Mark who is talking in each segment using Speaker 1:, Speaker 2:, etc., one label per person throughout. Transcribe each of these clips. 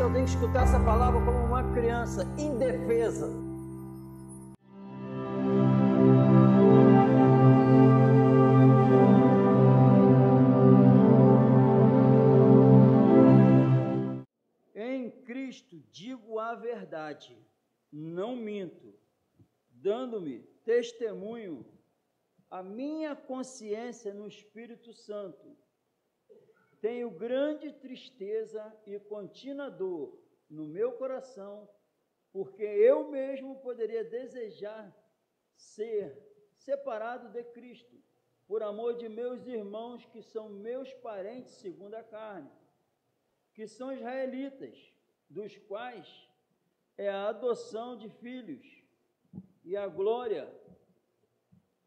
Speaker 1: eu tenho que escutar essa palavra como uma criança indefesa. Em Cristo digo a verdade, não minto, dando-me testemunho a minha consciência no Espírito Santo. Tenho grande tristeza e contínua dor no meu coração, porque eu mesmo poderia desejar ser separado de Cristo, por amor de meus irmãos que são meus parentes segundo a carne, que são israelitas, dos quais é a adoção de filhos, e a glória,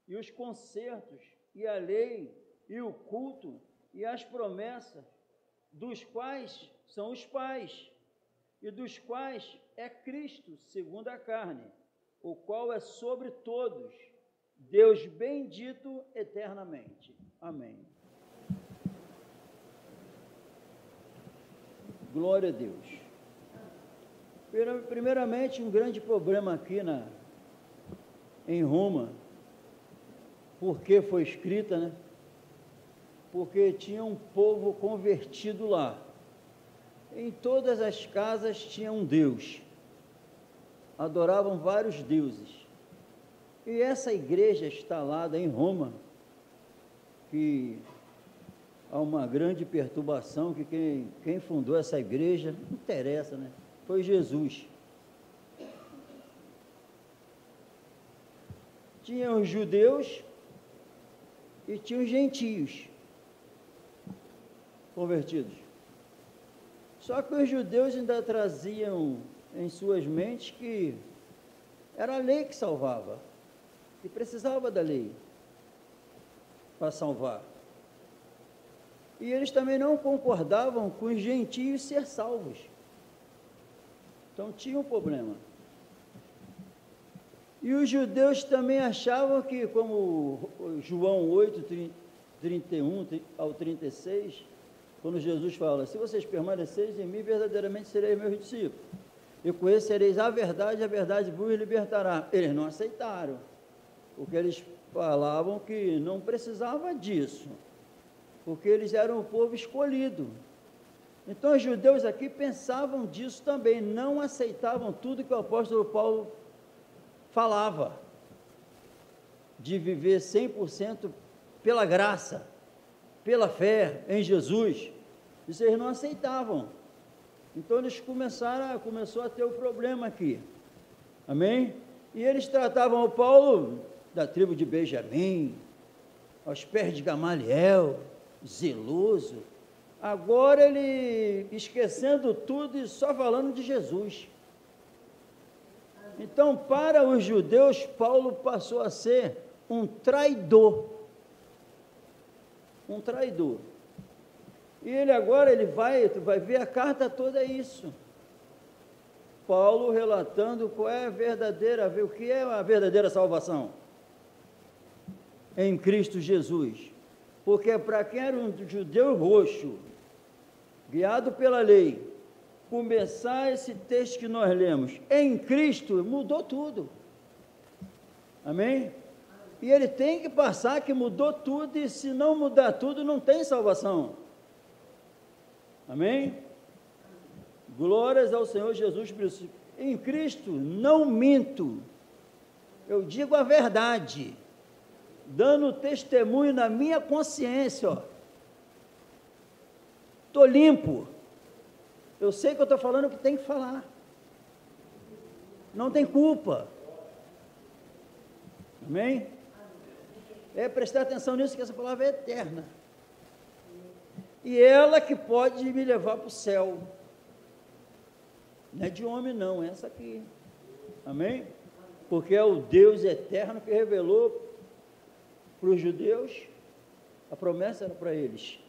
Speaker 1: e os concertos, e a lei, e o culto, e as promessas, dos quais são os pais, e dos quais é Cristo, segundo a carne, o qual é sobre todos, Deus bendito eternamente. Amém. Glória a Deus. Primeiramente, um grande problema aqui em Roma, porque foi escrita, né? Porque tinha um povo convertido lá. Em todas as casas tinha um Deus. Adoravam vários deuses. E essa igreja instalada em Roma, que há uma grande perturbação, que quem fundou essa igreja, não interessa, né? Foi Jesus. Tinha os judeus e tinha os gentios convertidos. Só que os judeus ainda traziam em suas mentes que era a lei que salvava, que precisava da lei para salvar. E eles também não concordavam com os gentios ser salvos. Então tinha um problema. E os judeus também achavam que, como João 8, 31 ao 36, quando Jesus fala, se vocês permanecerem em mim, verdadeiramente sereis meus discípulos, e conhecereis a verdade vos libertará. Eles não aceitaram, porque eles falavam que não precisava disso, porque eles eram o povo escolhido. Então os judeus aqui pensavam disso também, não aceitavam tudo que o apóstolo Paulo falava, de viver 100% pela graça, pela fé em Jesus. Isso eles não aceitavam. Então eles começou a ter o problema aqui. Amém? E eles tratavam o Paulo da tribo de Benjamim, aos pés de Gamaliel, zeloso. Agora ele esquecendo tudo e só falando de Jesus. Então, para os judeus, Paulo passou a ser um traidor. Um traidor. E ele agora, tu vai ver a carta toda isso. Paulo relatando qual é a verdadeira, o que é a verdadeira salvação em Cristo Jesus. Porque para quem era um judeu roxo, guiado pela lei, começar esse texto que nós lemos, em Cristo, mudou tudo. Amém? E ele tem que passar que mudou tudo, e se não mudar tudo, não tem salvação. Amém? Glórias ao Senhor Jesus Cristo. Em Cristo não minto, eu digo a verdade, dando testemunho na minha consciência, ó. Estou limpo, eu sei que eu estou falando o que tem que falar, não tem culpa. Amém? É prestar atenção nisso, que essa palavra é eterna, e ela que pode me levar para o céu, não é de homem não, é essa aqui. Amém? Porque é o Deus eterno que revelou para os judeus, a promessa era para eles,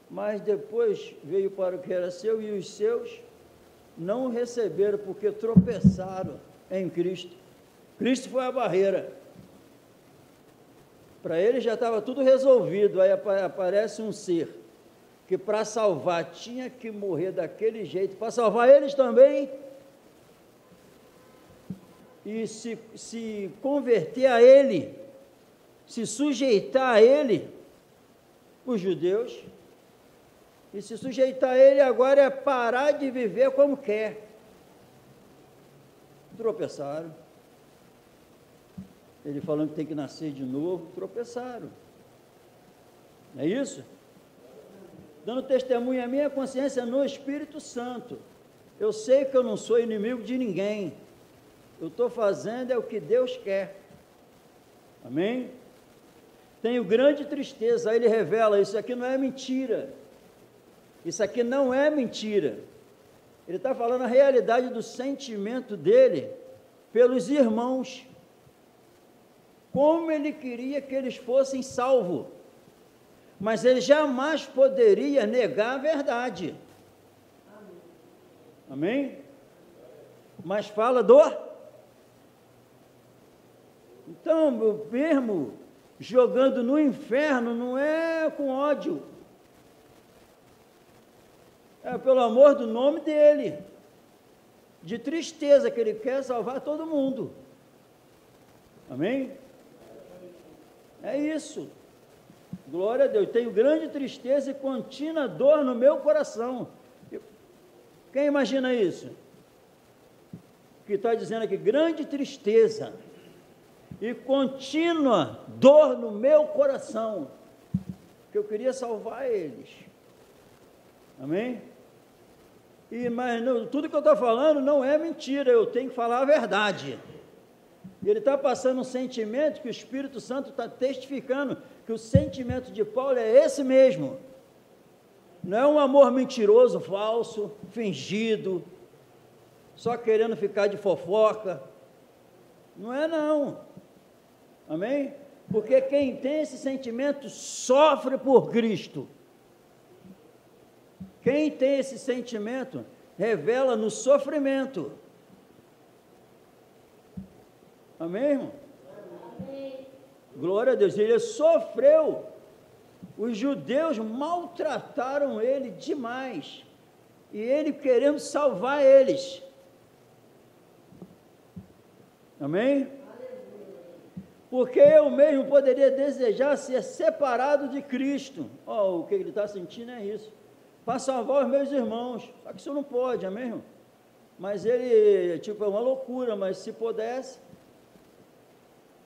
Speaker 1: mas depois veio para o que era seu, e os seus não o receberam, porque tropeçaram em Cristo. Cristo foi a barreira. Para eles já estava tudo resolvido, aí aparece um ser que para salvar tinha que morrer daquele jeito, para salvar eles também, e se converter a Ele, se sujeitar a Ele, os judeus, e se sujeitar a Ele agora é parar de viver como quer. Tropeçaram. Ele falando que tem que nascer de novo, tropeçaram. Não é isso? Dando testemunho à minha consciência no Espírito Santo. Eu sei que eu não sou inimigo de ninguém. Eu estou fazendo é o que Deus quer. Amém? Tenho grande tristeza. Aí ele revela, isso aqui não é mentira. Isso aqui não é mentira. Ele está falando a realidade do sentimento dele pelos irmãos. Como ele queria que eles fossem salvos. Mas ele jamais poderia negar a verdade. Amém? Mas fala do... Então, mesmo jogando no inferno, não é com ódio. É pelo amor do nome dele. De tristeza, que ele quer salvar todo mundo. Amém? É isso. Glória a Deus. Tenho grande tristeza e contínua dor no meu coração. Quem imagina isso? Que está dizendo aqui, grande tristeza e contínua dor no meu coração, que eu queria salvar eles. Amém? Mas não, tudo que eu estou falando não é mentira, eu tenho que falar a verdade. E ele está passando um sentimento que o Espírito Santo está testificando, que o sentimento de Paulo é esse mesmo. Não é um amor mentiroso, falso, fingido, só querendo ficar de fofoca. Não é não. Amém? Porque quem tem esse sentimento sofre por Cristo. Quem tem esse sentimento revela no sofrimento. Amém, irmão? Amém. Glória a Deus. Ele sofreu. Os judeus maltrataram ele demais. E ele querendo salvar eles. Amém? Porque eu mesmo poderia desejar ser separado de Cristo. O que ele está sentindo é isso. Para salvar os meus irmãos. Só que isso não pode, amém, irmão? Mas ele, é uma loucura, mas se pudesse,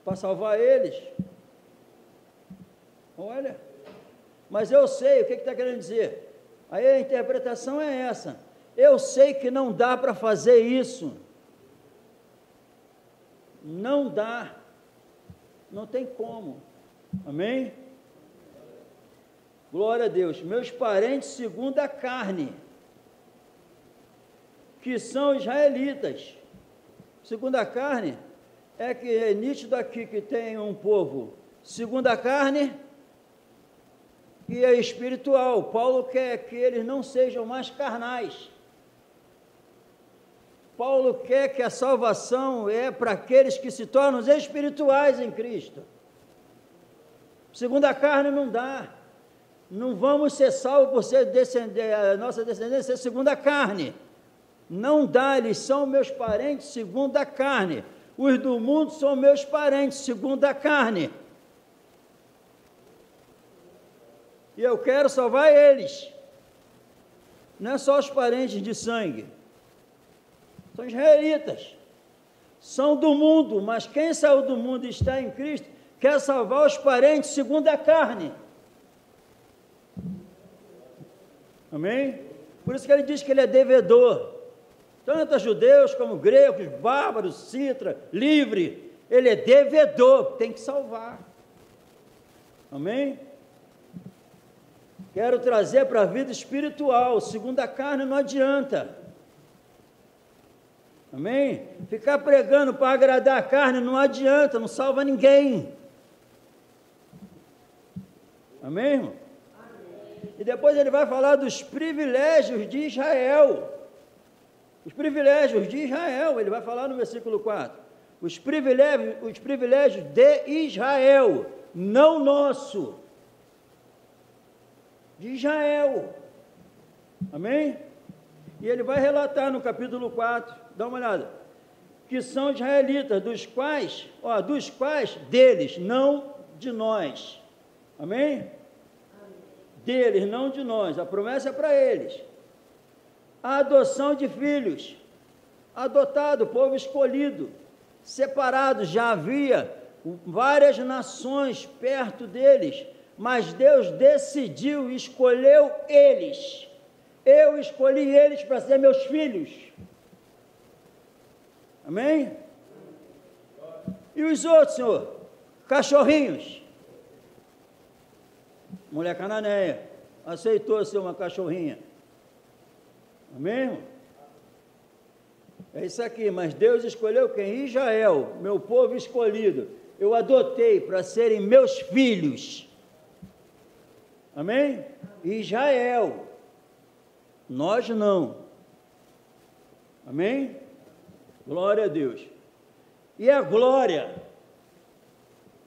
Speaker 1: para salvar eles, olha, mas eu sei, o que está querendo dizer? Aí a interpretação é essa, eu sei que não dá para fazer isso, não dá, não tem como, amém? Glória a Deus. Meus parentes segundo a carne, que são israelitas, segundo a carne, é que é nítido aqui que tem um povo segundo a carne e é espiritual. Paulo quer que eles não sejam mais carnais. Paulo quer que a salvação é para aqueles que se tornam espirituais em Cristo. Segundo a carne não dá. Não vamos ser salvos por ser a nossa descendência é segundo a carne. Não dá, eles são meus parentes segundo a carne. Os do mundo são meus parentes segundo a carne. E eu quero salvar eles. Não é só os parentes de sangue. São israelitas. São do mundo, mas quem saiu do mundo e está em Cristo, quer salvar os parentes segundo a carne. Amém? Por isso que ele diz que ele é devedor. Tanto a judeus como gregos, bárbaros, citra, livre. Ele é devedor, tem que salvar. Amém? Quero trazer para a vida espiritual. Segundo a carne não adianta. Amém? Ficar pregando para agradar a carne não adianta, não salva ninguém. Amém, irmão? Amém. E depois ele vai falar dos privilégios de Israel. Os privilégios de Israel, ele vai falar no versículo 4. Os privilégios de Israel, não nosso. de Israel. Amém? E ele vai relatar no capítulo 4, dá uma olhada, que são israelitas, dos quais, deles, não de nós. Amém? Deles, não de nós. A promessa é para eles. A adoção de filhos, adotado, povo escolhido, separado, já havia várias nações perto deles, mas Deus decidiu, escolheu eles. Eu escolhi eles para ser meus filhos. Amém? E os outros, Senhor? Cachorrinhos. Mulher cananeia aceitou ser uma cachorrinha. Amém, irmão? É isso aqui, mas Deus escolheu quem? Israel, meu povo escolhido. Eu adotei para serem meus filhos. Amém? Israel. Nós não. Amém? Glória a Deus. E a glória?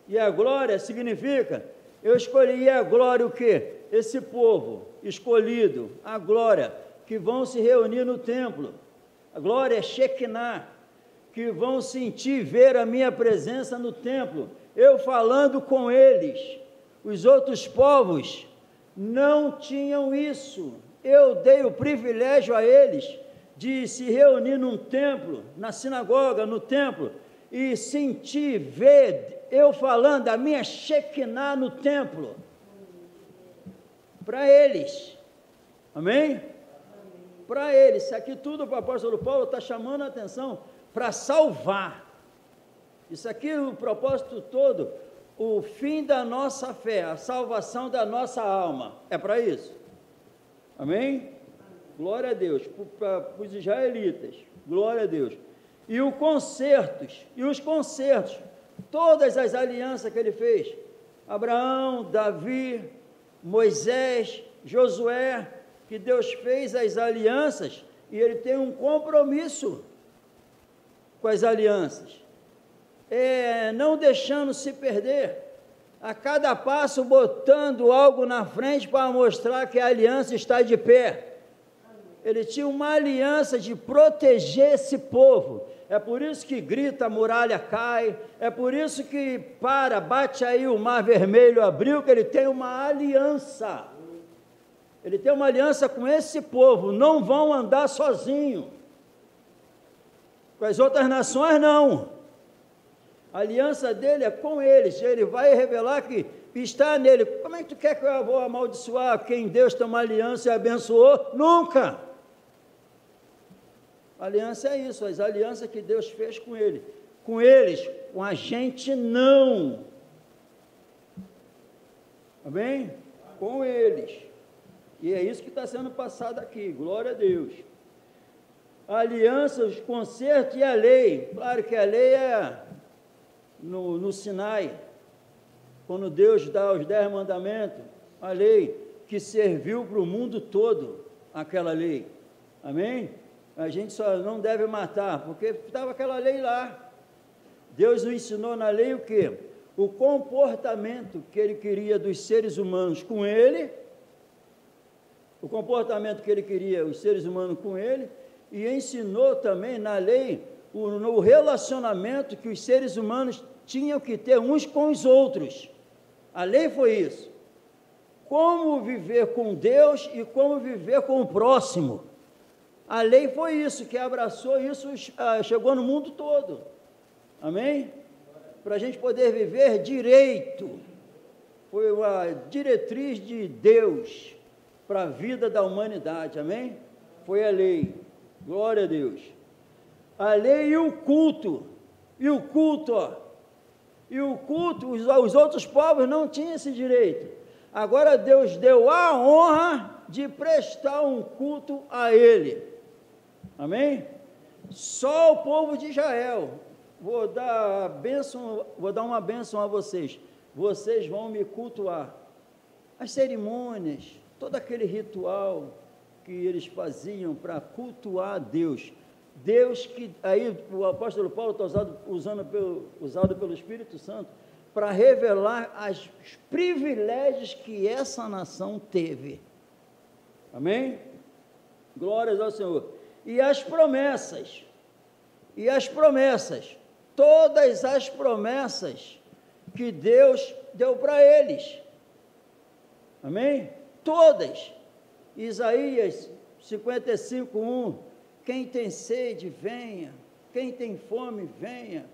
Speaker 1: E a glória significa, eu escolhi a glória o quê? Esse povo escolhido, a glória, que vão se reunir no templo. A glória é Shekinah, que vão sentir, ver a minha presença no templo, eu falando com eles. Os outros povos não tinham isso. Eu dei o privilégio a eles de se reunir num templo, na sinagoga, no templo, e sentir, ver eu falando a minha Shekinah no templo, para eles. Amém? Para eles. Isso aqui tudo o apóstolo Paulo está chamando a atenção para salvar. Isso aqui, o propósito todo, o fim da nossa fé, a salvação da nossa alma, é para isso. Amém? Glória a Deus, para os israelitas, glória a Deus. E os concertos, todas as alianças que ele fez, Abraão, Davi, Moisés, Josué, que Deus fez as alianças, e ele tem um compromisso com as alianças, não deixando se perder, a cada passo botando algo na frente para mostrar que a aliança está de pé. Ele tinha uma aliança de proteger esse povo. É por isso que grita, a muralha cai, é por isso que bate aí o mar vermelho abriu, que ele tem uma aliança. Ele tem uma aliança com esse povo, não vão andar sozinho. Com as outras nações, não. A aliança dele é com eles, ele vai revelar que está nele. Como é que tu quer que eu vou amaldiçoar quem Deus tem uma aliança e abençoou? Nunca! A aliança é isso, as alianças que Deus fez com ele. Com eles, com a gente não. Amém? Com eles. E é isso que está sendo passado aqui, glória a Deus. A aliança, os concertos e a lei. Claro que a lei é no Sinai, quando Deus dá os 10 mandamentos, a lei que serviu para o mundo todo, aquela lei. Amém? A gente só não deve matar, porque estava aquela lei lá. Deus nos ensinou na lei o quê? O comportamento que ele queria dos seres humanos com ele, o comportamento que ele queria os seres humanos com ele, e ensinou também na lei o relacionamento que os seres humanos tinham que ter uns com os outros. A lei foi isso. Como viver com Deus e como viver com o próximo. A lei foi isso, que abraçou isso, chegou no mundo todo. Amém? Para a gente poder viver direito. Foi a diretriz de Deus para a vida da humanidade. Amém? Foi a lei. Glória a Deus. A lei e o culto. E o culto, os outros povos não tinham esse direito. Agora Deus deu a honra de prestar um culto a Ele. Amém? Só o povo de Israel. Vou dar uma bênção a vocês. Vocês vão me cultuar. As cerimônias, todo aquele ritual que eles faziam para cultuar a Deus. Deus que, aí o apóstolo Paulo está usado pelo Espírito Santo, para revelar os privilégios que essa nação teve. Amém? Glórias ao Senhor. E as promessas, todas as promessas que Deus deu para eles. Amém? Todas. Isaías 55:1, quem tem sede, venha, quem tem fome, venha,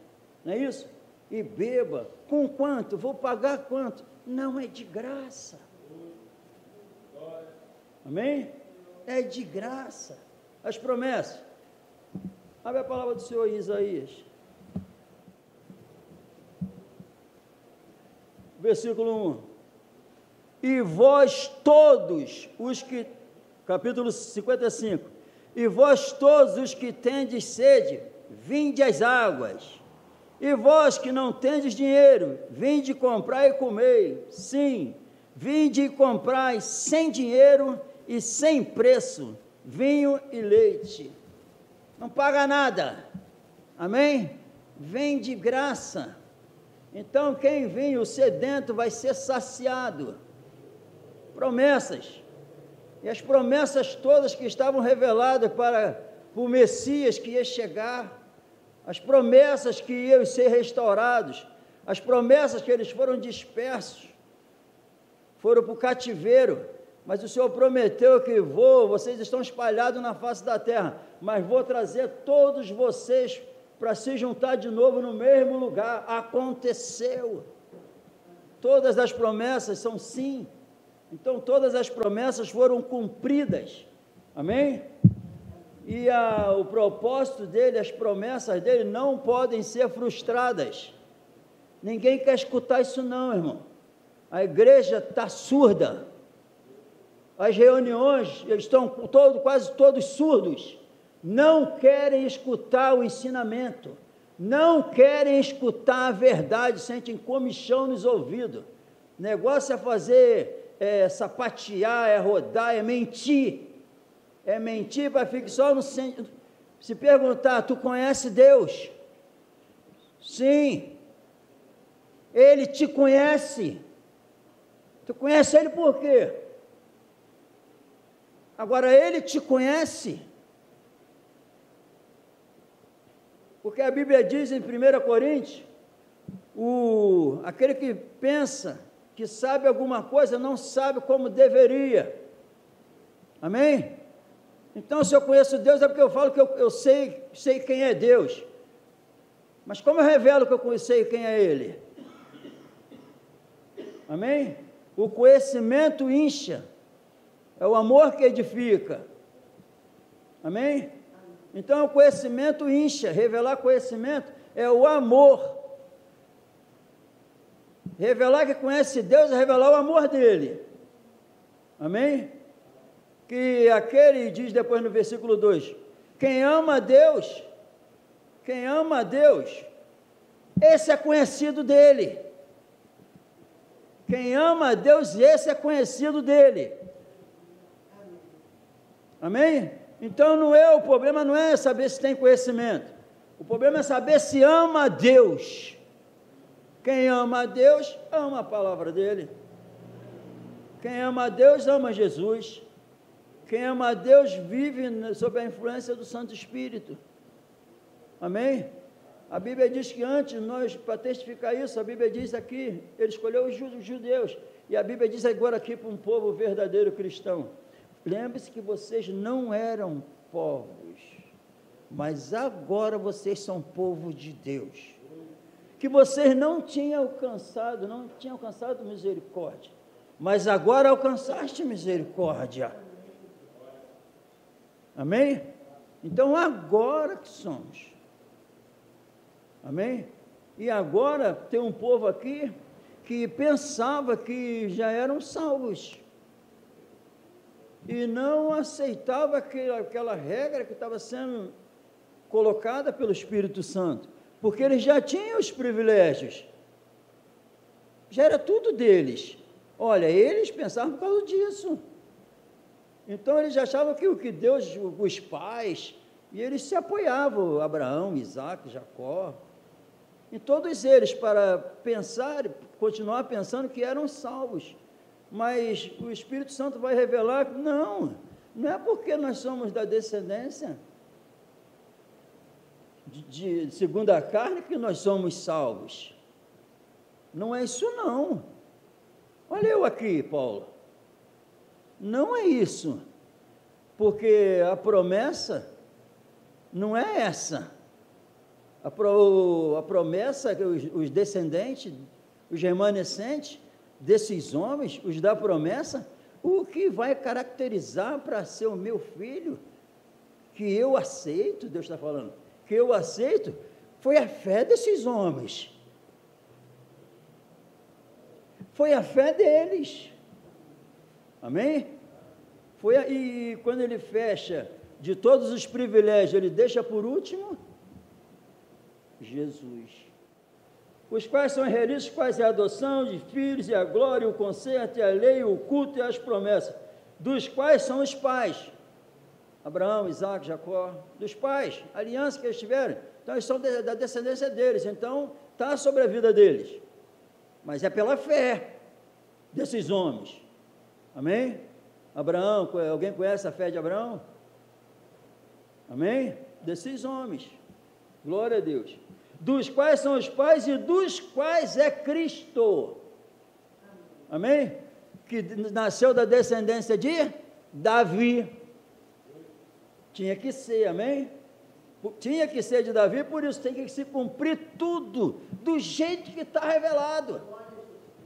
Speaker 1: não é isso? E beba, com quanto? Vou pagar quanto? Não, é de graça. Amém? É de graça. As promessas. Abre a palavra do Senhor em Isaías. Versículo 1. E vós todos os que, capítulo 55, e vós todos os que tendes sede, vinde às águas, e vós que não tendes dinheiro, vinde comprar e comei, sim, vinde e comprai sem dinheiro e sem preço, vinho e leite, não paga nada, amém? Vem de graça. Então quem vem, o sedento, vai ser saciado. Promessas, e as promessas todas que estavam reveladas para o Messias que ia chegar, as promessas que iam ser restaurados, as promessas que eles foram dispersos, foram para o cativeiro, mas o Senhor prometeu que vocês estão espalhados na face da terra, mas vou trazer todos vocês para se juntar de novo no mesmo lugar. Aconteceu. Todas as promessas são sim. Então todas as promessas foram cumpridas, amém? E o propósito dele, as promessas dele não podem ser frustradas. Ninguém quer escutar isso não, irmão. A igreja está surda, as reuniões estão quase todos surdos, não querem escutar o ensinamento, não querem escutar a verdade, sentem comichão nos ouvidos. O negócio é fazer sapatear, é rodar, é mentir para ficar só no centro. Se perguntar, tu conhece Deus? Sim, Ele te conhece. Tu conhece Ele por quê? Agora Ele te conhece, porque a Bíblia diz em 1 Coríntios, aquele que pensa que sabe alguma coisa, não sabe como deveria, amém? Então, se eu conheço Deus, é porque eu falo que eu sei quem é Deus, mas como eu revelo que eu sei quem é Ele? Amém? O conhecimento incha, é o amor que edifica, amém? Então, o conhecimento incha, revelar conhecimento é o amor. Revelar que conhece Deus é revelar o amor dele, amém? Que aquele diz depois no versículo 2, quem ama a Deus, esse é conhecido dele. Quem ama a Deus, esse é conhecido dele, amém? Então o problema não é saber se tem conhecimento, o problema é saber se ama a Deus. Quem ama a Deus, ama a palavra dele. Quem ama a Deus, ama Jesus. Quem ama a Deus, vive sob a influência do Santo Espírito. Amém? A Bíblia diz que antes, para testificar isso, a Bíblia diz aqui, ele escolheu os judeus, e a Bíblia diz agora aqui para um povo verdadeiro cristão, lembre-se que vocês não eram povos, mas agora vocês são povo de Deus. Que vocês não tinham alcançado misericórdia, mas agora alcançaste misericórdia, amém? Então agora que somos, amém? E agora tem um povo aqui que pensava que já eram salvos, e não aceitava aquela regra que estava sendo colocada pelo Espírito Santo, porque eles já tinham os privilégios, já era tudo deles. Olha, eles pensavam por causa disso, então eles achavam que o que Deus, os pais, e eles se apoiavam, Abraão, Isaac, Jacó, em todos eles, para pensar, continuar pensando que eram salvos. Mas o Espírito Santo vai revelar que não é porque nós somos da descendência segundo a carne que nós somos salvos. Não é isso não. Olha eu aqui, Paulo. Não é isso. Porque a promessa não é essa. A promessa que os descendentes, os remanescentes desses homens, os da promessa, o que vai caracterizar para ser o meu filho, que eu aceito, Deus está falando, que eu aceito, foi a fé desses homens. Foi a fé deles. Amém? E quando ele fecha de todos os privilégios, ele deixa por último Jesus, os quais são realizados, quais é a adoção de filhos, e a glória, o conserto, e a lei, o culto e as promessas, dos quais são os pais, Abraão, Isaac, Jacó, dos pais, a aliança que eles tiveram, então eles são da descendência deles, então está sobre a vida deles, mas é pela fé desses homens, amém? Abraão, alguém conhece a fé de Abraão? Amém? Desses homens, glória a Deus, dos quais são os pais e dos quais é Cristo, amém? Que nasceu da descendência de Davi, tinha que ser, amém? Tinha que ser de Davi, por isso tem que se cumprir tudo, do jeito que está revelado,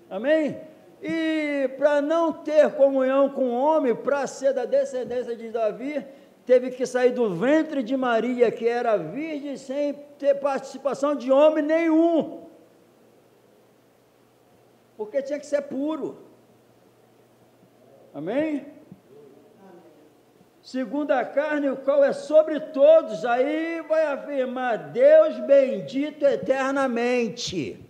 Speaker 1: amém? E para não ter comunhão com o homem, para ser da descendência de Davi, teve que sair do ventre de Maria, que era virgem, sem ter participação de homem nenhum, porque tinha que ser puro, amém? Segundo a carne, o qual é sobre todos, aí vai afirmar, Deus bendito eternamente,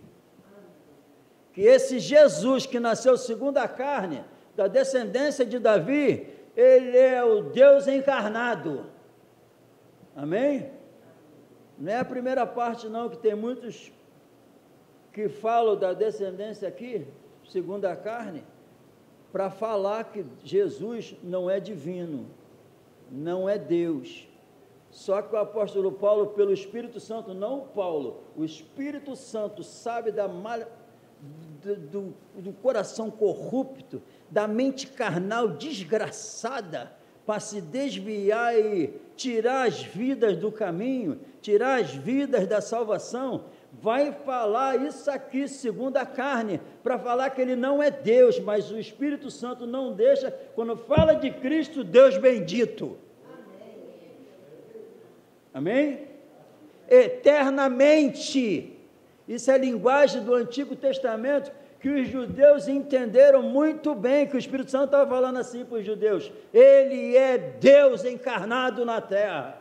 Speaker 1: que esse Jesus que nasceu segundo a carne, da descendência de Davi, ele é o Deus encarnado, amém? Não é a primeira parte não, que tem muitos que falam da descendência aqui, segundo a carne, para falar que Jesus não é divino, não é Deus. Só que o apóstolo Paulo, pelo Espírito Santo, não Paulo, o Espírito Santo sabe do coração corrupto, da mente carnal desgraçada, para se desviar e tirar as vidas do caminho, tirar as vidas da salvação, vai falar isso aqui, segundo a carne, para falar que ele não é Deus, mas o Espírito Santo não deixa, quando fala de Cristo, Deus bendito. Amém? Eternamente. Isso é a linguagem do Antigo Testamento, que os judeus entenderam muito bem, que o Espírito Santo estava falando assim para os judeus, ele é Deus encarnado na terra.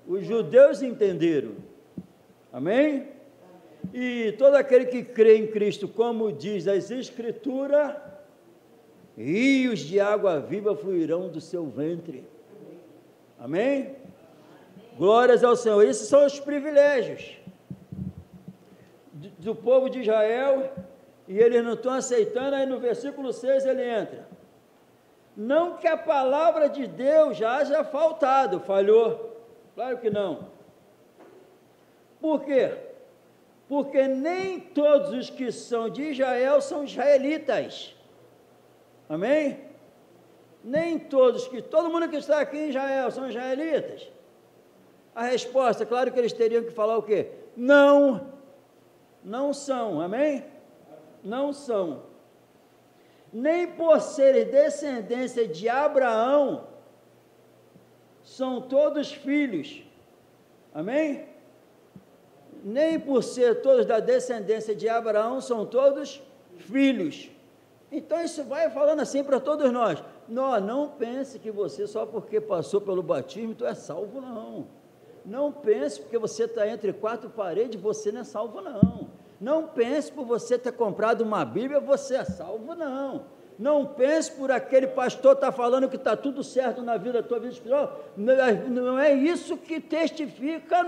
Speaker 1: Os judeus entenderam, amém? E todo aquele que crê em Cristo, como diz as Escrituras, rios de água viva fluirão do seu ventre, amém? Glórias ao Senhor. Esses são os privilégios do povo de Israel, e eles não estão aceitando. Aí no versículo 6 ele entra, não que a palavra de Deus já haja faltado, falhou, claro que não. Por quê? Porque nem todos os que são de Israel são israelitas, amém? Nem todos, todo mundo que está aqui em Israel são israelitas. A resposta, claro que eles teriam que falar o quê? Não são, amém? Não são, nem por serem descendência de Abraão, são todos filhos, amém? Nem por ser todos da descendência de Abraão, são todos filhos. Então isso vai falando assim para todos nós, não pense que você só porque passou pelo batismo, tu é salvo, não pense porque você está entre quatro paredes, você não é salvo, não pense por você ter comprado uma Bíblia, você é salvo, não pense por aquele pastor estar falando que está tudo certo na vida, tua vida espiritual, não é isso que testifica,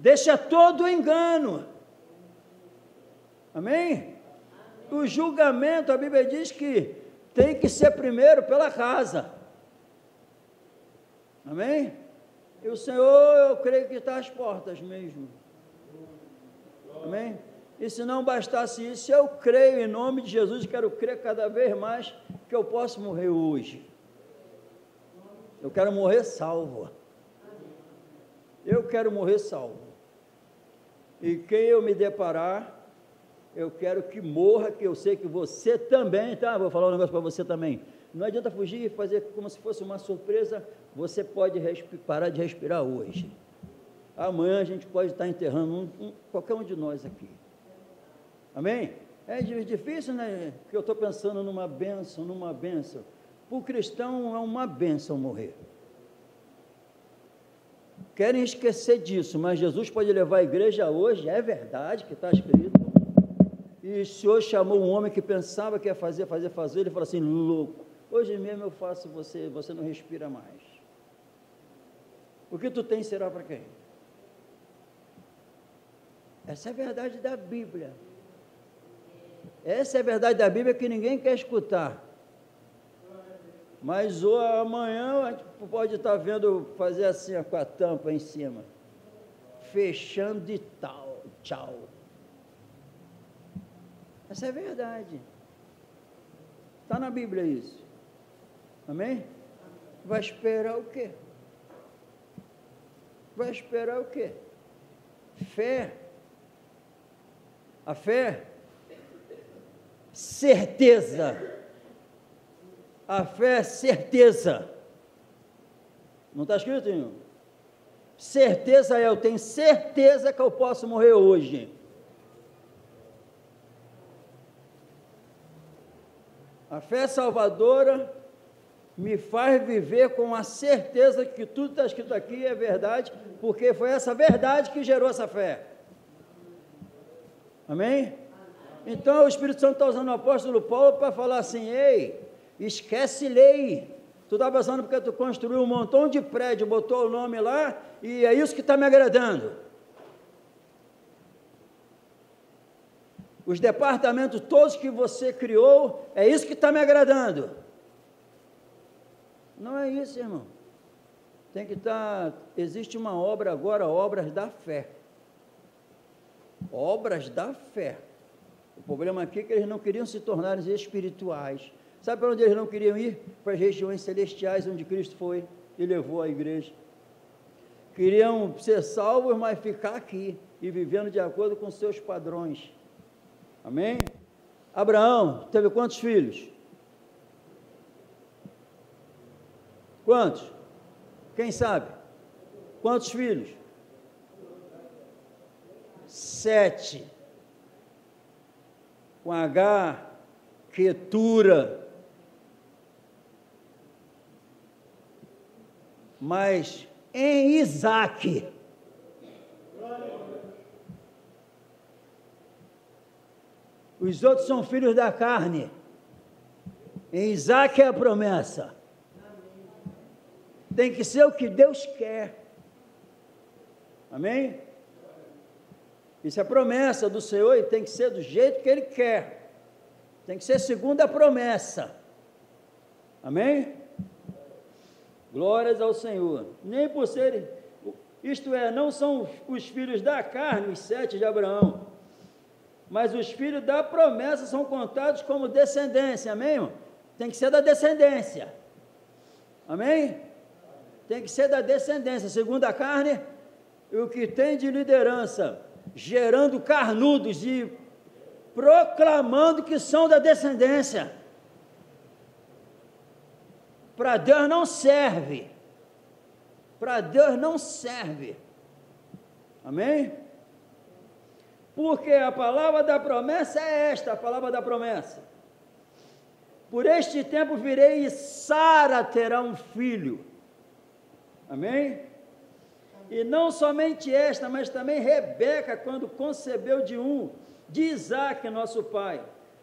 Speaker 1: Deixa todo o engano. Amém? O julgamento, a Bíblia diz que tem que ser primeiro pela casa. Amém? E o Senhor, eu creio que está às portas mesmo. Amém? E se não bastasse isso, eu creio em nome de Jesus, quero crer cada vez mais que eu posso morrer hoje. Eu quero morrer salvo. Eu quero morrer salvo. E quem eu me deparar, eu quero que morra, que eu sei que você também, tá? Vou falar um negócio para você também. Não adianta fugir e fazer como se fosse uma surpresa. Você pode parar de respirar hoje. Amanhã a gente pode estar enterrando qualquer um de nós aqui. Amém? É difícil, né? Porque eu estou pensando numa bênção. Para o cristão é uma bênção morrer. Querem esquecer disso, mas Jesus pode levar a igreja hoje, é verdade que está escrito. E o Senhor chamou um homem que pensava que ia fazer, ele falou assim, louco, hoje mesmo eu faço você não respira mais. O que tu tens será para quem? Essa é a verdade da Bíblia. Essa é a verdade da Bíblia que ninguém quer escutar. Mas amanhã a gente pode estar vendo fazer assim com a tampa em cima. Fechando de tal, tchau. Essa é a verdade. Está na Bíblia isso. Amém? Vai esperar o quê? Vai esperar o quê? Fé. A fé, certeza. A fé é certeza. Não está escrito, irmão? Certeza eu tenho certeza que eu posso morrer hoje. A fé salvadora me faz viver com a certeza que tudo está escrito aqui é verdade, porque foi essa verdade que gerou essa fé. Amém? Então o Espírito Santo está usando o apóstolo Paulo para falar assim, ei, esquece lei, tu está pensando porque tu construiu um montão de prédio, botou o nome lá, e é isso que está me agradando. Os departamentos todos que você criou, é isso que está me agradando. Não é isso, irmão. Tem que estar, existe uma obra agora, obras da fé. Obras da fé. O problema aqui é que eles não queriam se tornar espirituais. Sabe para onde eles não queriam ir? Para as regiões celestiais, onde Cristo foi e levou a igreja. Queriam ser salvos, mas ficar aqui e vivendo de acordo com seus padrões. Amém? Abraão teve quantos filhos? Quantos? Quem sabe? Quantos filhos? 7. Com H, Quetura. Mas em Isaque, os outros são filhos da carne. Em Isaque é a promessa. Tem que ser o que Deus quer. Amém? Isso é promessa do Senhor e tem que ser do jeito que Ele quer. Tem que ser segundo a promessa. Amém? Glórias ao Senhor. Nem por serem, isto é, não são os filhos da carne, os 7 de Abraão, mas os filhos da promessa são contados como descendência. Amém, irmão? Tem que ser da descendência. Amém? Tem que ser da descendência, segundo a carne, e o que tem de liderança, gerando carnudos e proclamando que são da descendência. Para Deus não serve. Para Deus não serve. Amém? Porque a palavra da promessa é esta, a palavra da promessa. Por este tempo virei e Sara terá um filho. Amém? E não somente esta, mas também Rebeca, quando concebeu de Isaque, nosso pai,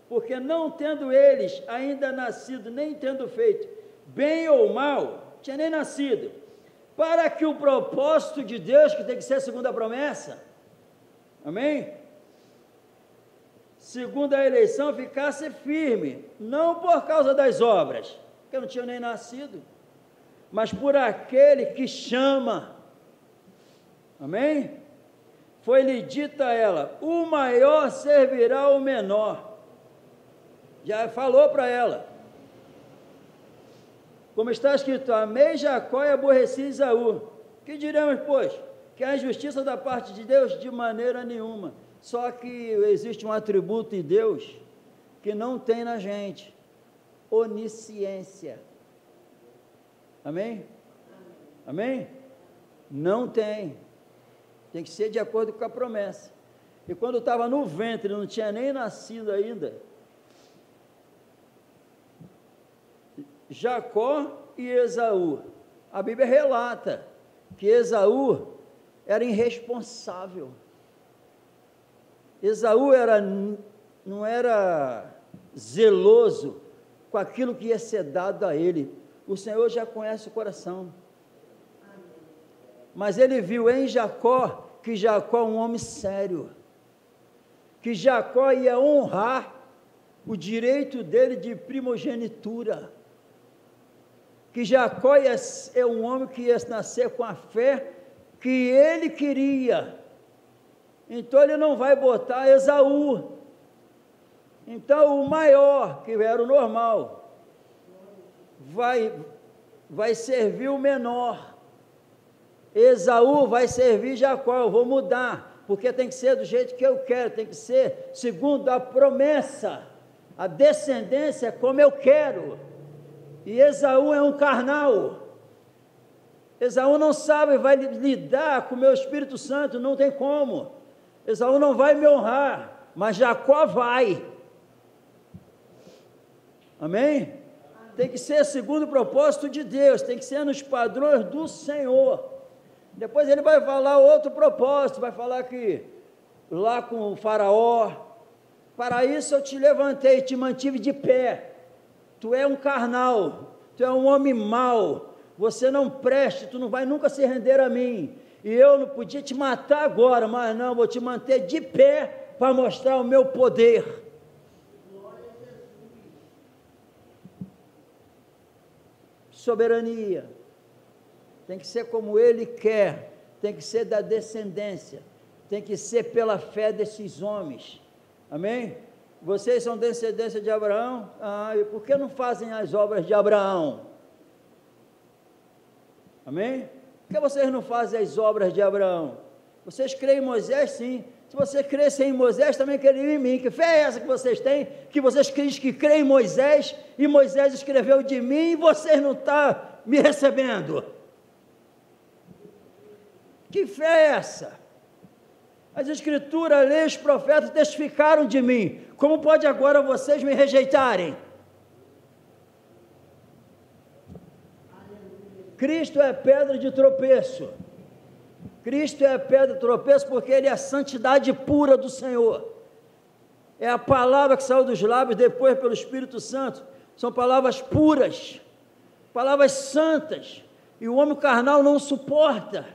Speaker 1: porque não tendo eles ainda nascido, nem tendo feito bem ou mal, tinha nem nascido, para que o propósito de Deus, que tem que ser segundo a promessa, amém? Segundo a eleição, ficasse firme, não por causa das obras, que eu não tinha nem nascido, mas por aquele que chama, amém? Foi-lhe dita a ela, o maior servirá ao menor, já falou para ela, como está escrito, amei Jacó e aborreci Esaú, que diremos, pois, que a injustiça da parte de Deus? De maneira nenhuma, só que existe um atributo em Deus, que não tem na gente, onisciência, amém? Amém? Não tem, tem que ser de acordo com a promessa, e quando estava no ventre, não tinha nem nascido ainda, Jacó e Esaú, a Bíblia relata, que Esaú era irresponsável, Esaú não era zeloso com aquilo que ia ser dado a ele, o Senhor já conhece o coração, mas ele viu em Jacó, que Jacó é um homem sério, que Jacó ia honrar o direito dele de primogenitura, que Jacó é um homem que ia nascer com a fé que ele queria, então ele não vai botar Esaú, então o maior, que era o normal, vai servir o menor, Esaú vai servir Jacó, eu vou mudar, porque tem que ser do jeito que eu quero, tem que ser segundo a promessa, a descendência é como eu quero, e Esaú é um carnal, Esaú não sabe, vai lidar com o meu Espírito Santo, não tem como, Esaú não vai me honrar, mas Jacó vai, amém? Tem que ser segundo o propósito de Deus, tem que ser nos padrões do Senhor, depois ele vai falar outro propósito, vai falar que lá com o faraó, para isso eu te levantei, te mantive de pé, tu é um carnal, tu é um homem mau, você não presta, tu não vai nunca se render a mim, e eu não podia te matar agora, mas não, vou te manter de pé, para mostrar o meu poder, soberania, tem que ser como ele quer, tem que ser da descendência, tem que ser pela fé desses homens, amém? Vocês são descendência de Abraão, e por que não fazem as obras de Abraão? Amém? Por que vocês não fazem as obras de Abraão? Vocês creem em Moisés? Sim. Se você cresce em Moisés, também creriam em mim. Que fé é essa que vocês têm? Que vocês dizem que creem em Moisés, e Moisés escreveu de mim, e vocês não estão me recebendo. Que fé é essa? As escrituras, a lei, os profetas testificaram de mim, como pode agora vocês me rejeitarem? Cristo é pedra de tropeço, Cristo é pedra de tropeço porque Ele é a santidade pura do Senhor, é a palavra que saiu dos lábios depois pelo Espírito Santo, são palavras puras, palavras santas, e o homem carnal não suporta,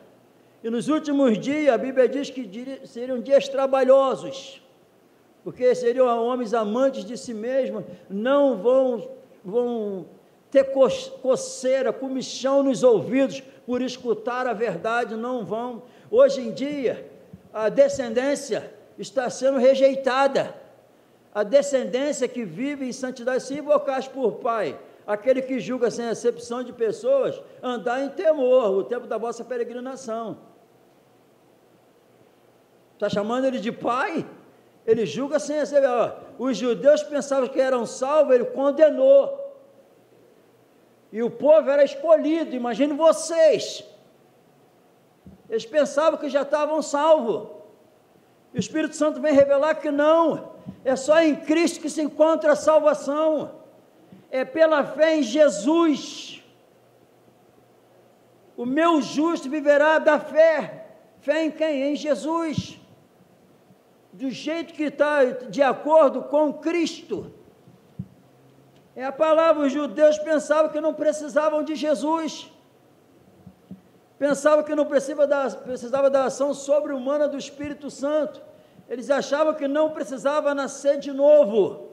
Speaker 1: e nos últimos dias, a Bíblia diz que seriam dias trabalhosos, porque seriam homens amantes de si mesmos, não vão ter coceira, comichão nos ouvidos, por escutar a verdade, não vão. Hoje em dia, a descendência está sendo rejeitada, a descendência que vive em santidade, se invocaste por pai, aquele que julga sem acepção de pessoas, andar em temor, o tempo da vossa peregrinação. Está chamando ele de pai? Ele julga sem acepção. Os judeus pensavam que eram salvos, ele condenou. E o povo era escolhido, imagine vocês. Eles pensavam que já estavam salvos. E o Espírito Santo vem revelar que não. É só em Cristo que se encontra a salvação. É pela fé em Jesus. O meu justo viverá da fé. Fé em quem? Em Jesus. Do jeito que está de acordo com Cristo. É a palavra, os judeus pensavam que não precisavam de Jesus. pensavam que não precisava da ação sobre-humana do Espírito Santo, eles achavam que não precisava nascer de novo.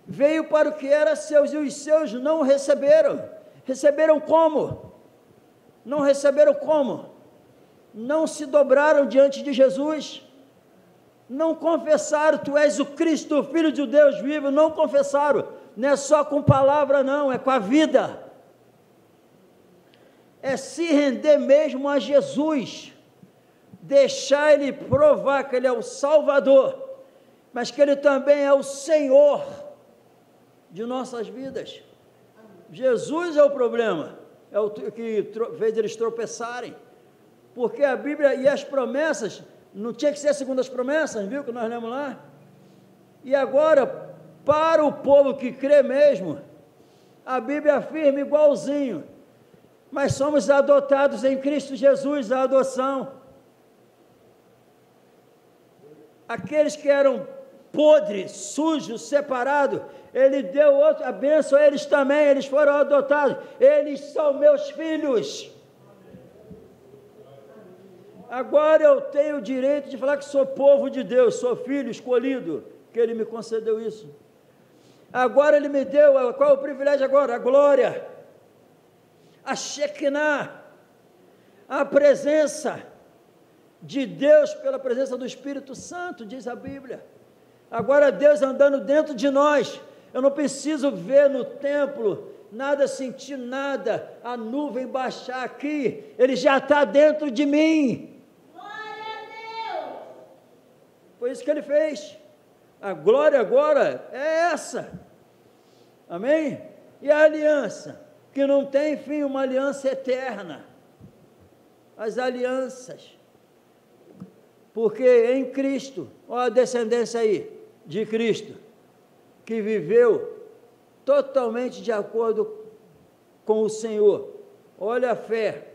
Speaker 1: Veio para o que era seus, e os seus não receberam. Receberam como? Não receberam como? Não se dobraram diante de Jesus, não confessaram, tu és o Cristo, o Filho de Deus vivo, não confessaram, não é só com palavra não, é com a vida, é se render mesmo a Jesus, deixar Ele provar que Ele é o Salvador, mas que Ele também é o Senhor de nossas vidas. Jesus é o problema, é o que fez eles tropeçarem, porque a Bíblia e as promessas, não tinha que ser segundo as promessas, viu, que nós lemos lá, e agora, para o povo que crê mesmo, a Bíblia afirma igualzinho, mas somos adotados em Cristo Jesus, a adoção. Aqueles que eram podres, sujos, separados, Ele deu a bênção a eles também, eles foram adotados, eles são meus filhos. Agora eu tenho o direito de falar que sou povo de Deus, sou filho escolhido, que Ele me concedeu isso. Agora Ele me deu, qual é o privilégio agora? A glória, a Shekinah, a presença de Deus pela presença do Espírito Santo, diz a Bíblia. Agora Deus andando dentro de nós, eu não preciso ver no templo, nada, sentir nada, a nuvem baixar aqui, Ele já está dentro de mim. Foi isso que Ele fez. A glória agora é essa, amém? E a aliança, que não tem fim, uma aliança eterna, as alianças, porque em Cristo, olha a descendência aí, de Cristo, que viveu totalmente de acordo com o Senhor, olha a fé,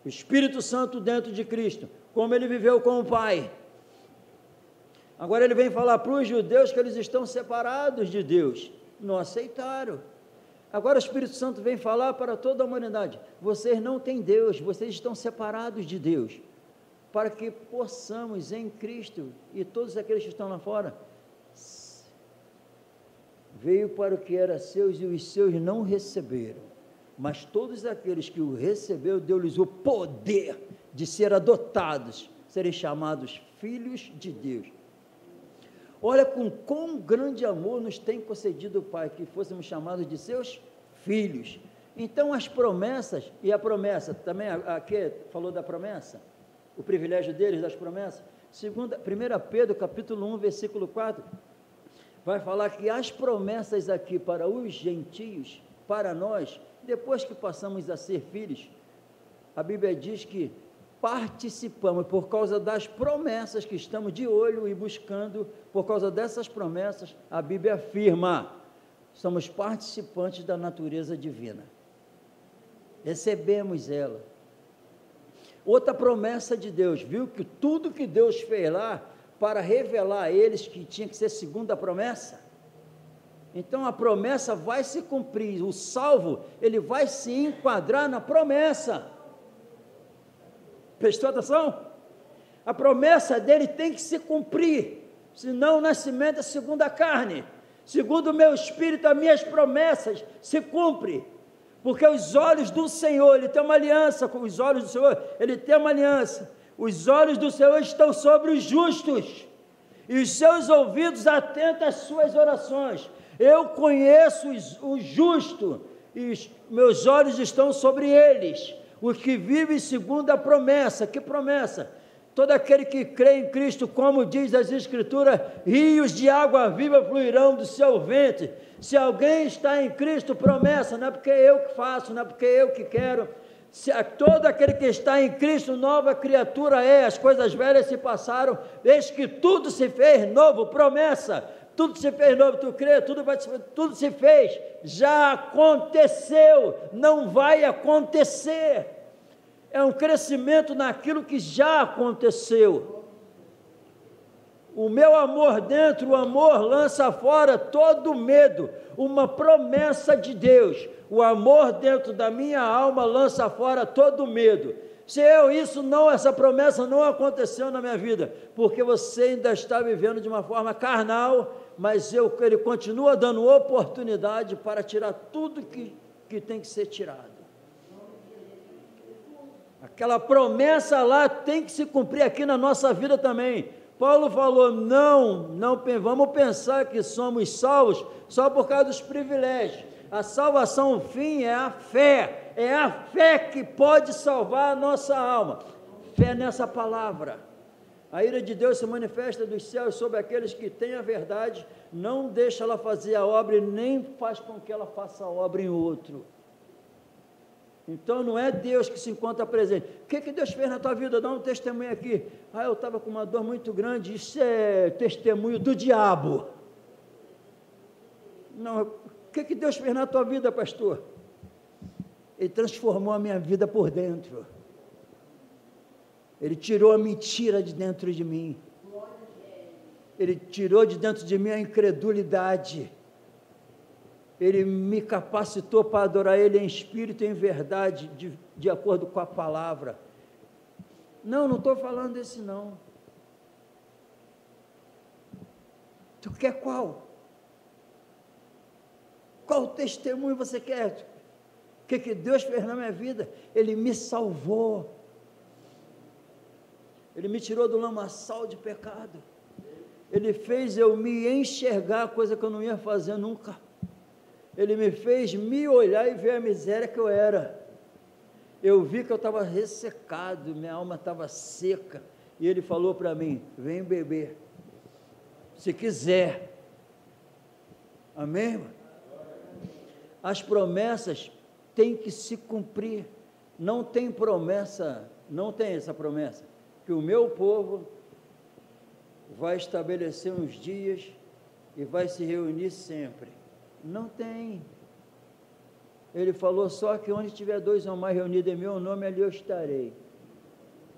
Speaker 1: o Espírito Santo dentro de Cristo, como Ele viveu com o Pai. Agora Ele vem falar para os judeus que eles estão separados de Deus, não aceitaram. Agora o Espírito Santo vem falar para toda a humanidade, vocês não têm Deus, vocês estão separados de Deus, para que possamos em Cristo, e todos aqueles que estão lá fora, veio para o que era seus e os seus não receberam, mas todos aqueles que o receberam, deu-lhes o poder de ser adotados, serem chamados filhos de Deus. Olha com quão grande amor nos tem concedido o Pai, que fôssemos chamados de seus filhos. Então as promessas, e a promessa, também aqui falou da promessa, o privilégio deles das promessas, 1 Pedro capítulo 1, versículo 4, vai falar que as promessas aqui para os gentios, para nós, depois que passamos a ser filhos, a Bíblia diz que participamos, por causa das promessas que estamos de olho e buscando, por causa dessas promessas, a Bíblia afirma, somos participantes da natureza divina, recebemos ela. Outra promessa de Deus, viu que tudo que Deus fez lá, para revelar a eles que tinha que ser segundo a promessa, então a promessa vai se cumprir, o salvo, ele vai se enquadrar na promessa. Prestou atenção? A promessa dele tem que se cumprir, senão o nascimento é segundo a carne, segundo o meu espírito, as minhas promessas se cumprem, porque os olhos do Senhor, Ele tem uma aliança com os olhos do Senhor, Ele tem uma aliança, os olhos do Senhor estão sobre os justos, e os seus ouvidos atentos às suas orações. Eu conheço o justo, e os meus olhos estão sobre eles, os que vivem segundo a promessa. Que promessa? Todo aquele que crê em Cristo, como diz as Escrituras, rios de água viva fluirão do seu ventre. Se alguém está em Cristo, promessa, não é porque eu que faço, não é porque eu que quero. Todo aquele que está em Cristo, nova criatura é, as coisas velhas se passaram, eis que tudo se fez novo, promessa, tudo se fez novo, tu crê, tudo se fez, já aconteceu, não vai acontecer, é um crescimento naquilo que já aconteceu. O meu amor dentro, o amor lança fora todo medo. Uma promessa de Deus. O amor dentro da minha alma lança fora todo medo. Se essa promessa não aconteceu na minha vida, porque você ainda está vivendo de uma forma carnal, mas ele continua dando oportunidade para tirar tudo que tem que ser tirado. Aquela promessa lá tem que se cumprir aqui na nossa vida também. Paulo falou, não vamos pensar que somos salvos só por causa dos privilégios. A salvação, o fim, é a fé que pode salvar a nossa alma, fé nessa palavra. A ira de Deus se manifesta dos céus sobre aqueles que têm a verdade, não deixa ela fazer a obra e nem faz com que ela faça a obra em outro. Então não é Deus que se encontra presente. O que Deus fez na tua vida? Dá um testemunho aqui. Eu estava com uma dor muito grande. Isso é testemunho do diabo. Não, o que Deus fez na tua vida, pastor? Ele transformou a minha vida por dentro. Ele tirou a mentira de dentro de mim. Ele tirou de dentro de mim a incredulidade. Ele me capacitou para adorar Ele em espírito e em verdade, de acordo com a palavra. Não estou falando desse não. Tu quer qual? Qual testemunho você quer? O que Deus fez na minha vida? Ele me salvou. Ele me tirou do lamaçal de pecado. Ele fez eu me enxergar, coisa que eu não ia fazer nunca. Ele me fez me olhar e ver a miséria que eu era. Eu vi que eu estava ressecado, minha alma estava seca, e Ele falou para mim, vem beber, se quiser. Amém, irmão? As promessas têm que se cumprir. Não tem essa promessa, que o meu povo vai estabelecer uns dias e vai se reunir sempre. Não tem. Ele falou só que onde tiver 2 ou mais reunidos em meu nome, ali eu estarei.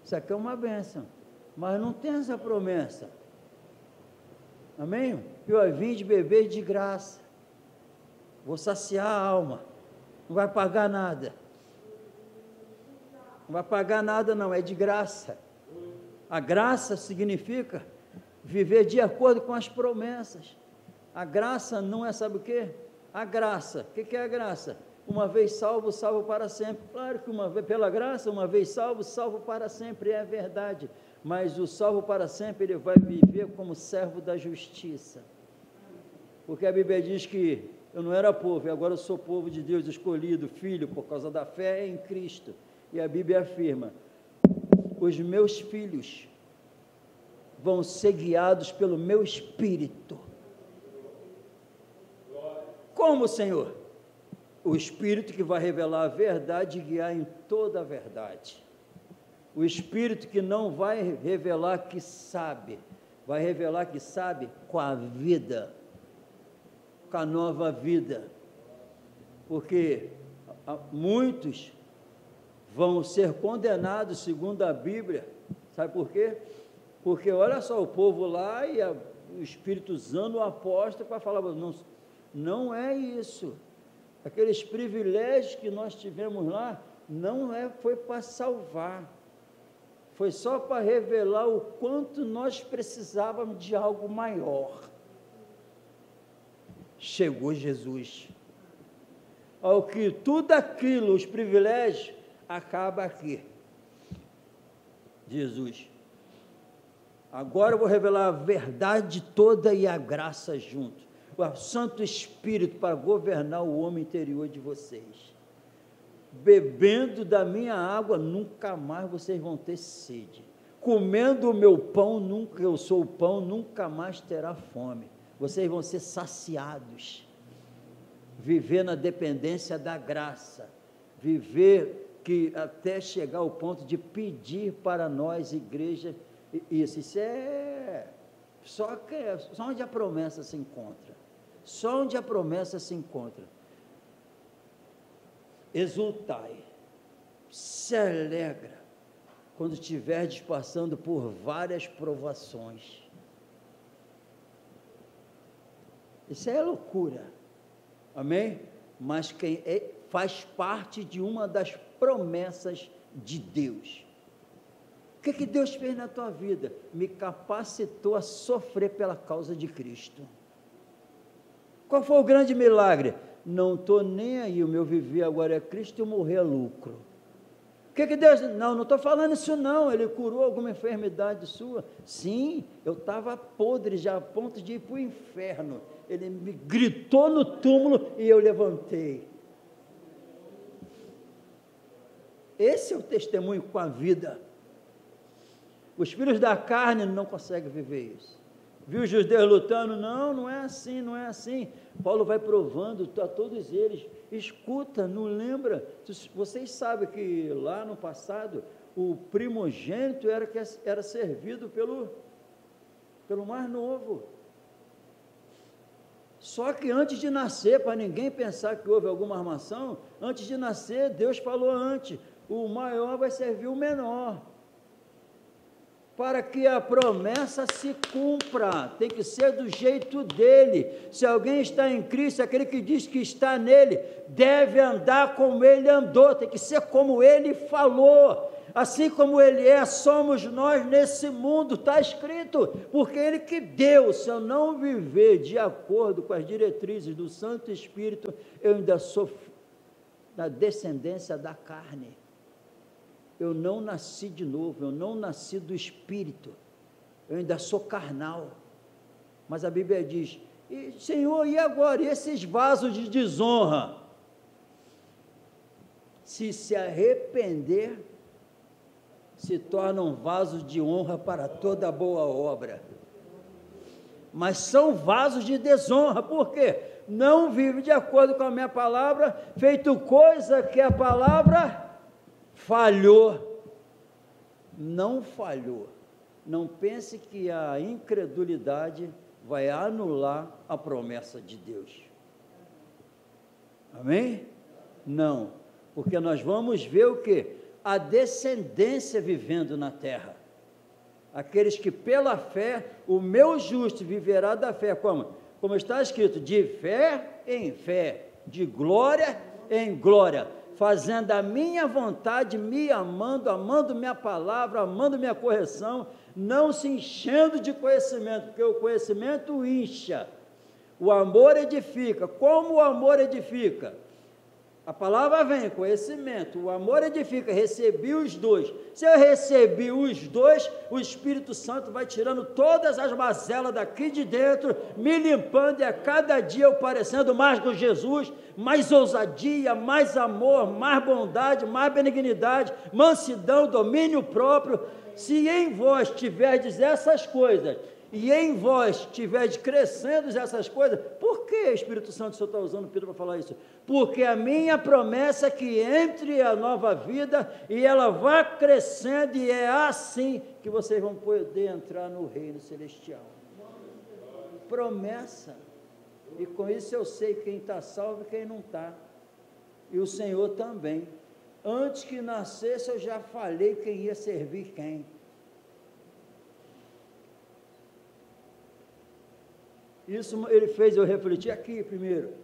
Speaker 1: Isso aqui é uma bênção, mas não tem essa promessa. Amém? Eu vim de beber de graça, vou saciar a alma, não vai pagar nada. Não vai pagar nada não, é de graça. A graça significa viver de acordo com as promessas. A graça não é, sabe o quê? A graça, o que é a graça? Uma vez salvo, salvo para sempre. Claro que pela graça, uma vez salvo, salvo para sempre, é verdade. Mas o salvo para sempre, ele vai viver como servo da justiça. Porque a Bíblia diz que eu não era povo, e agora eu sou povo de Deus, escolhido, filho, por causa da fé em Cristo. E a Bíblia afirma, os meus filhos vão ser guiados pelo meu Espírito. Como, Senhor? O Espírito que vai revelar a verdade e guiar em toda a verdade. O Espírito que não vai revelar que sabe, vai revelar que sabe com a vida, com a nova vida. Porque muitos vão ser condenados segundo a Bíblia. Sabe por quê? Porque olha só, o povo lá e o Espírito usando o apóstolo para falar, não é isso. Aqueles privilégios que nós tivemos lá, foi para salvar, foi só para revelar o quanto nós precisávamos de algo maior. Chegou Jesus, ao que tudo aquilo, os privilégios, acaba aqui. Jesus, agora eu vou revelar a verdade toda e a graça junto. O Santo Espírito para governar o homem interior de vocês. Bebendo da minha água, nunca mais vocês vão ter sede. Comendo o meu pão, eu sou o pão, nunca mais terá fome. Vocês vão ser saciados. Viver na dependência da graça. Viver até chegar ao ponto de pedir para nós, igreja, isso é só onde a promessa se encontra. Só onde a promessa se encontra. Exultai, se alegra, quando estiverdes passando por várias provações. Isso é loucura, amém? Mas quem faz parte de uma das promessas de Deus. O que Deus fez na tua vida? Me capacitou a sofrer pela causa de Cristo. Qual foi o grande milagre? Não estou nem aí, o meu viver agora é Cristo e o morrer é lucro. O que Deus... Não estou falando isso não, Ele curou alguma enfermidade sua? Sim, eu estava podre já, a ponto de ir para o inferno. Ele me gritou no túmulo e eu levantei. Esse é o testemunho com a vida. Os filhos da carne não conseguem viver isso. Viu os judeus lutando? Não, não é assim, não é assim. Paulo vai provando a todos eles. Escuta, não lembra? Vocês sabem que lá no passado, o primogênito era servido pelo mais novo. Só que antes de nascer, para ninguém pensar que houve alguma armação, antes de nascer, Deus falou antes, o maior vai servir o menor. Para que a promessa se cumpra, tem que ser do jeito dele. Se alguém está em Cristo, aquele que diz que está nele, deve andar como ele andou, tem que ser como ele falou. Assim como ele é, somos nós nesse mundo, está escrito, porque ele que deu. Se eu não viver de acordo com as diretrizes do Santo Espírito, eu ainda sou da descendência da carne. Eu não nasci de novo, eu não nasci do Espírito, eu ainda sou carnal. Mas a Bíblia diz, Senhor, e agora? E esses vasos de desonra? Se arrepender, se tornam vasos de honra para toda boa obra. Mas são vasos de desonra, por quê? Não vive de acordo com a minha palavra, feito coisa que a palavra falhou. Não falhou. Não pense que a incredulidade vai anular a promessa de Deus. Amém? Não, porque nós vamos ver o quê? A descendência vivendo na terra. Aqueles que pela fé, o meu justo viverá da fé, como? Como está escrito, de fé em fé, de glória em glória, fazendo a minha vontade, me amando, amando minha palavra, amando minha correção, não se enchendo de conhecimento, porque o conhecimento incha, o amor edifica. Como o amor edifica? A palavra vem, conhecimento, o amor edifica, recebi os dois. Se eu recebi os dois, o Espírito Santo vai tirando todas as mazelas daqui de dentro, me limpando, e a cada dia eu parecendo mais com Jesus, mais ousadia, mais amor, mais bondade, mais benignidade, mansidão, domínio próprio. Se em vós tiverdes essas coisas, e em vós tiverdes crescendo essas coisas, por que, Espírito Santo, o Senhor está usando Pedro para falar isso? Porque a minha promessa é que entre a nova vida, e ela vá crescendo, e é assim que vocês vão poder entrar no reino celestial. Promessa, e com isso eu sei quem está salvo e quem não está, e o Senhor também. Antes que nascesse eu já falei quem ia servir quem. Isso ele fez eu refletir aqui primeiro.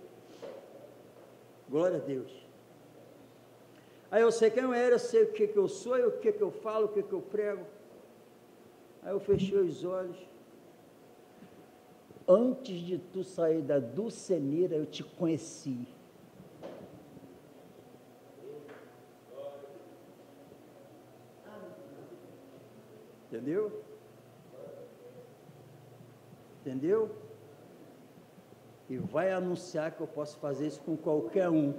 Speaker 1: Glória a Deus. Aí eu sei quem eu era, eu sei o que eu sou, o que eu falo, o que eu prego. Aí eu fechei os olhos. Antes de tu sair da Dulceneira, eu te conheci. Entendeu? Entendeu? E vai anunciar que eu posso fazer isso com qualquer um.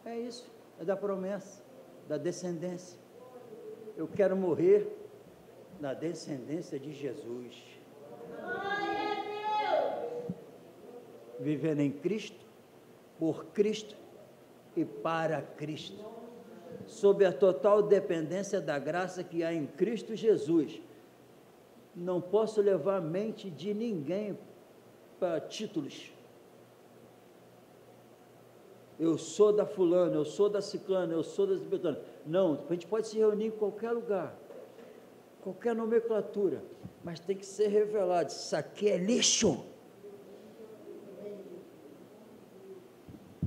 Speaker 1: É isso, é da promessa, da descendência. Eu quero morrer na descendência de Jesus. Vivendo em Cristo, por Cristo e para Cristo. Sob a total dependência da graça que há em Cristo Jesus. Não posso levar a mente de ninguém para títulos. Eu sou da fulana, eu sou da ciclana, eu sou da ciclana. Não, a gente pode se reunir em qualquer lugar, qualquer nomenclatura, mas tem que ser revelado. Isso aqui é lixo.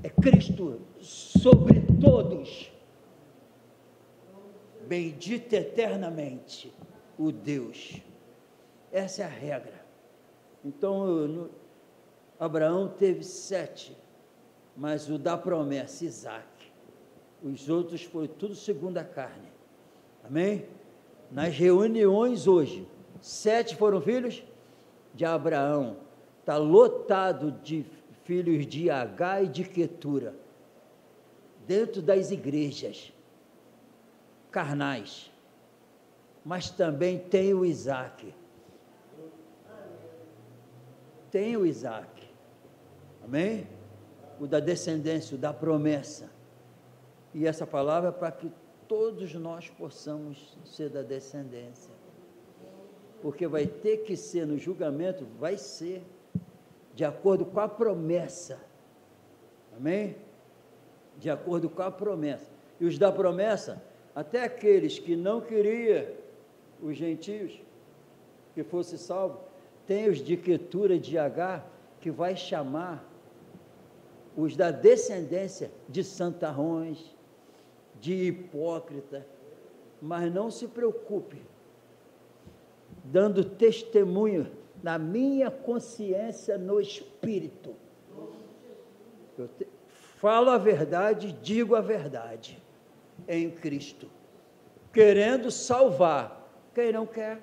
Speaker 1: É Cristo sobre todos. Bendito eternamente o Deus. Essa é a regra. Então, Abraão teve 7, mas o da promessa, Isaac. Os outros foi tudo segundo a carne. Amém? Nas reuniões hoje, 7 foram filhos de Abraão. Está lotado de filhos de Agá e de Quetura, dentro das igrejas carnais, mas também tem o Isaac, amém? O da descendência, o da promessa, e essa palavra é para que todos nós possamos ser da descendência, porque vai ter que ser no julgamento, vai ser de acordo com a promessa, amém? De acordo com a promessa. E os da promessa, até aqueles que não queriam os gentios que fosse salvo, tem os de Quetura de Agá, que vai chamar os da descendência de santarrões, de hipócrita, mas não se preocupe, dando testemunho na minha consciência, no Espírito. Falo a verdade, digo a verdade, em Cristo, querendo salvar. Quem não quer,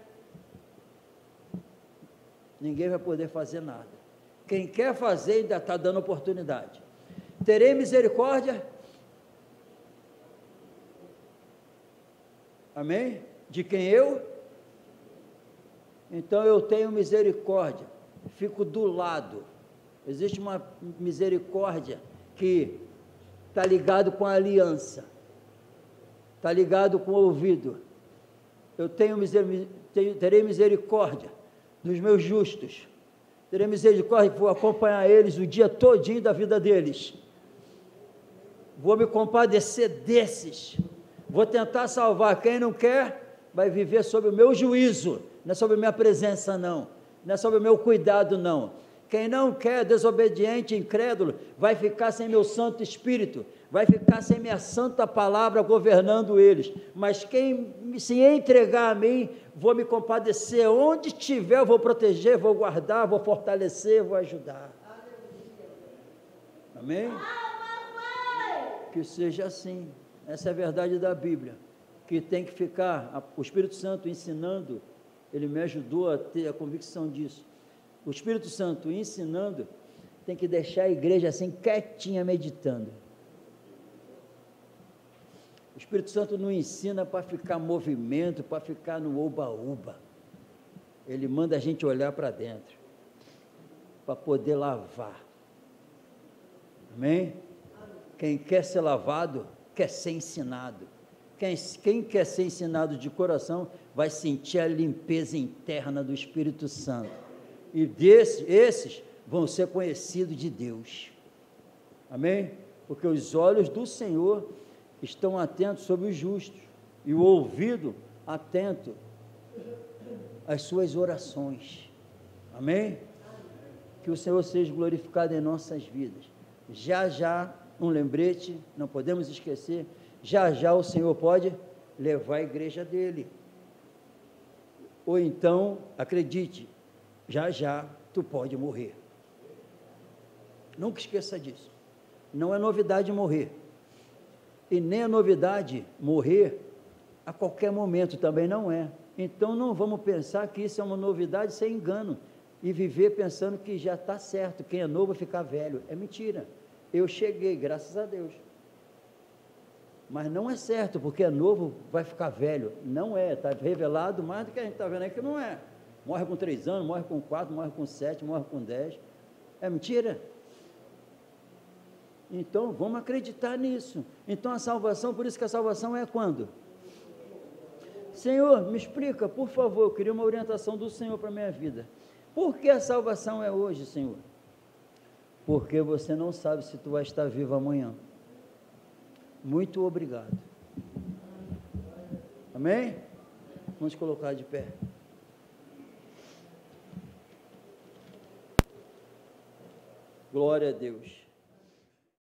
Speaker 1: ninguém vai poder fazer nada. Quem quer fazer, ainda está dando oportunidade. Terei misericórdia, amém? De quem eu? Então eu tenho misericórdia, fico do lado. Existe uma misericórdia que está ligado com a aliança, está ligado com o ouvido. Eu terei misericórdia dos meus justos, terei misericórdia, vou acompanhar eles o dia todinho da vida deles, vou me compadecer desses, vou tentar salvar. Quem não quer, vai viver sob o meu juízo, não é sobre a minha presença não é sobre o meu cuidado não. Quem não quer, desobediente, incrédulo, vai ficar sem meu Santo Espírito, vai ficar sem minha santa palavra governando eles. Mas quem se entregar a mim, vou me compadecer, onde estiver eu vou proteger, vou guardar, vou fortalecer, vou ajudar. Amém? Que seja assim. Essa é a verdade da Bíblia, que tem que ficar, o Espírito Santo ensinando, ele me ajudou a ter a convicção disso. O Espírito Santo ensinando, tem que deixar a igreja assim quietinha, meditando. O Espírito Santo não ensina para ficar movimento, para ficar no oba-oba. Ele manda a gente olhar para dentro, para poder lavar. Amém? Quem quer ser lavado, quer ser ensinado. Quem quer ser ensinado de coração, vai sentir a limpeza interna do Espírito Santo. E esses vão ser conhecidos de Deus. Amém? Porque os olhos do Senhor estão atentos sobre os justos, e o ouvido atento às suas orações. Amém? Que o Senhor seja glorificado em nossas vidas. Já, um lembrete, não podemos esquecer, já o Senhor pode levar a igreja dele. Ou então, acredite, já tu pode morrer. Nunca esqueça disso. Não é novidade morrer. E nem é novidade morrer a qualquer momento, também não é. Então não vamos pensar que isso é uma novidade sem engano, e viver pensando que já está certo, quem é novo vai ficar velho. É mentira. Eu cheguei, graças a Deus. Mas não é certo, porque é novo, vai ficar velho. Não é, está revelado mais do que a gente está vendo aí que não é. Morre com 3 anos, morre com 4, morre com 7, morre com 10. É mentira? Então, vamos acreditar nisso. Então, a salvação, por isso que a salvação é quando? Senhor, me explica, por favor, eu queria uma orientação do Senhor para a minha vida. Por que a salvação é hoje, Senhor? Porque você não sabe se tu vai estar vivo amanhã. Muito obrigado. Amém? Vamos colocar de pé. Glória a Deus.